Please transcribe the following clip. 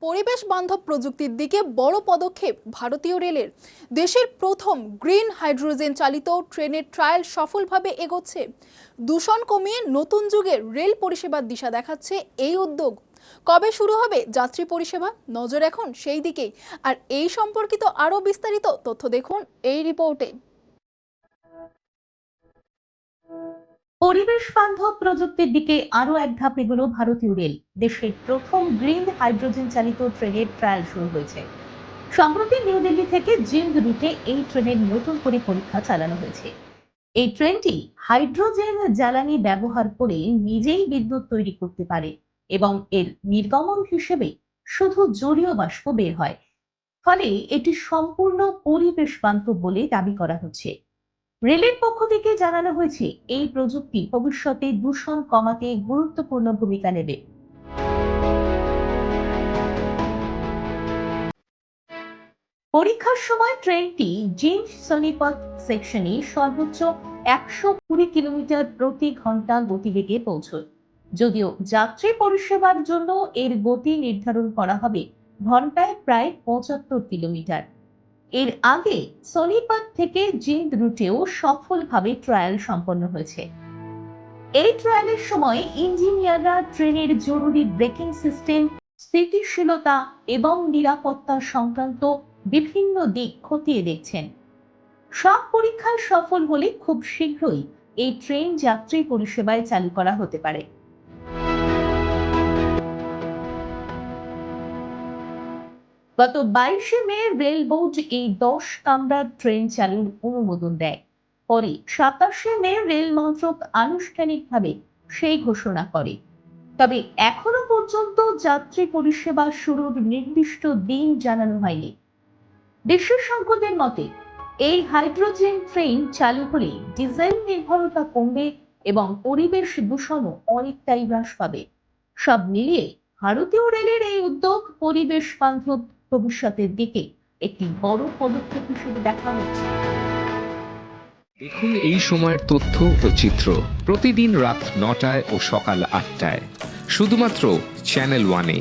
পরিবেশ বান্ধব প্রযুক্তির দিকে বড় পদক্ষেপ ভারতীয় রেলের। দেশের প্রথম গ্রিন হাইড্রোজেন চালিত ট্রেনের ট্রায়াল সফলভাবে এগোচ্ছে। দূষণ কমিয়ে নতুন যুগের রেল পরিষেবার দিশা দেখাচ্ছে এই উদ্যোগ। কবে শুরু হবে যাত্রী পরিষেবা, নজর এখন সেই দিকেই। আর এই সম্পর্কিত আরো বিস্তারিত তথ্য দেখুন এই রিপোর্টে। পরিবেশ বান্ধব প্রযুক্তির দিকে আরো এক ধাপ এগোলো ভারতীয় রেল। দেশের প্রথম গ্রিন হাইড্রোজেন চালিত ট্রেনের ট্রায়াল শুরু হয়েছে। সম্প্রতি নিউ দিল্লি থেকে জিন্দ রুটে এই ট্রেনের নতুন করে পরীক্ষা চালানো হয়েছে। এই ট্রেনটি হাইড্রোজেন জ্বালানি ব্যবহার করে নিজেই বিদ্যুৎ তৈরি করতে পারে এবং এর নির্গমন হিসেবে শুধু জলীয় বাষ্প বের হয়। ফলে এটি সম্পূর্ণ পরিবেশ বান্ধব বলে দাবি করা হচ্ছে। রেলের পক্ষ থেকে জানানো হয়েছে, এই প্রযুক্তি ভবিষ্যতে দূষণ কমাতে গুরুত্বপূর্ণ ভূমিকা নেবে। পরীক্ষার সময় ট্রেনটি জিন্দ সোনিপত সেকশনে সর্বোচ্চ 120 কিলোমিটার প্রতি ঘন্টা গতিবেগে পৌঁছয়। যদিও যাত্রী পরিষেবার জন্য এর গতি নির্ধারণ করা হবে ঘন্টায় প্রায় 75 কিলোমিটার। এর আগে সোনিপত থেকে জিন্দ রুটেও সফলভাবে ট্রায়াল সম্পন্ন হয়েছে। এই ট্রায়ালের সময় ইঞ্জিনিয়াররা ট্রেনের জরুরি ব্রেকিং সিস্টেম, স্থিতিশীলতা এবং নিরাপত্তা সংক্রান্ত বিভিন্ন দিক খতিয়ে দেখছেন। সব পরীক্ষায় সফল হলে খুব শীঘ্রই এই ট্রেন যাত্রী পরিষেবায় চালু করা হতে পারে। গত 22শে মে রেল বোর্ড এই 10 কামরার ট্রেন চালুর অনুমোদন দেয়। পরে 27শে মে রেল মন্ত্রক আনুষ্ঠানিকভাবে সেই ঘোষণা করে। তবে এখনো পর্যন্ত যাত্রী পরিষেবা শুরুর নির্দিষ্ট দিন জানানো হয়নি। বিশেষজ্ঞদের মতে, এই হাইড্রোজেন ট্রেন চালু হলে ডিজেল নির্ভরতা কমবে এবং পরিবেশ দূষণও অনেকটাই হ্রাস পাবে। সব মিলিয়ে ভারতীয় রেলের এই উদ্যোগ পরিবেশ বান্ধব ভবিষ্যতের দিকে একটি বড় পদক্ষেপ হিসেবে দেখা হচ্ছে। দেখুন এই সময়ের তথ্য ও চিত্র প্রতিদিন রাত 9টায় ও সকাল 8টায় শুধুমাত্র চ্যানেল ওয়ানে।